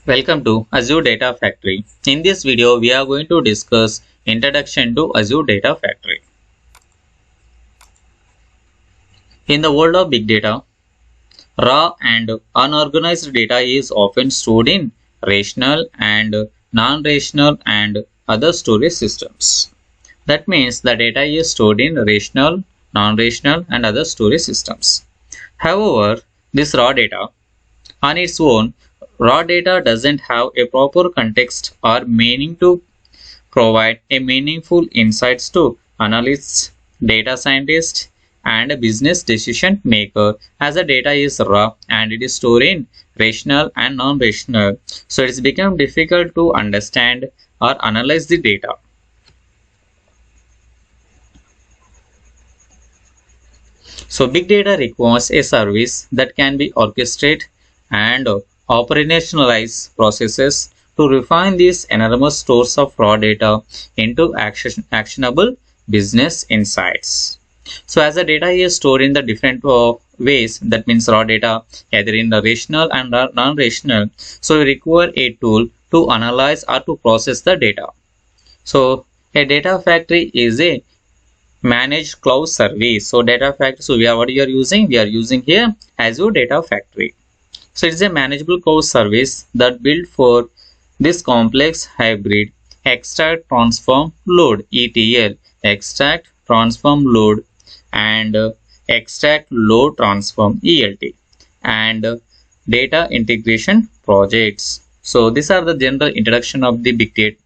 Welcome to Azure Data Factory. In this video, we are going to discuss Introduction to Azure Data Factory. In the world of big data, raw and unorganized data is often stored in relational and non-relational and other storage systems. That means the data is stored in relational, non-relational and other storage systems. However, this raw data on its own, raw data doesn't have a proper context or meaning to provide a meaningful insights to analysts, data scientists, and business decision maker as the data is raw and it is stored in rational and non-rational. So it's become difficult to understand or analyze the data. So big data requires a service that can be orchestrated and operationalize processes to refine these enormous stores of raw data into actionable business insights. So as the data is stored in the different ways, that means raw data either in the rational and non-rational, so we require a tool to analyze or to process the data. So a data factory is a managed cloud service. So data factory, so we are using here Azure Data Factory. So it's a manageable cloud service that built for this complex hybrid extract transform load ETL, extract transform load and extract load transform ELT and data integration projects. So these are the general introduction of the big data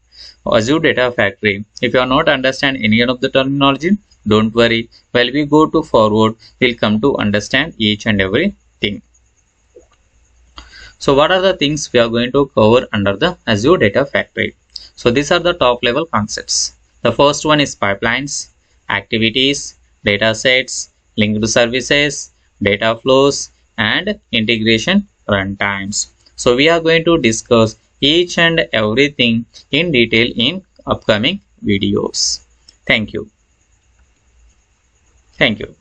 Azure Data Factory. If you are not understand any of the terminology, don't worry. While we go to forward, we'll come to understand each and everything. So what are the things we are going to cover under the Azure Data Factory? So these are the top level concepts. The first one is pipelines, activities, data sets, linked services, data flows, and integration runtimes. So we are going to discuss each and everything in detail in upcoming videos. Thank you. Thank you.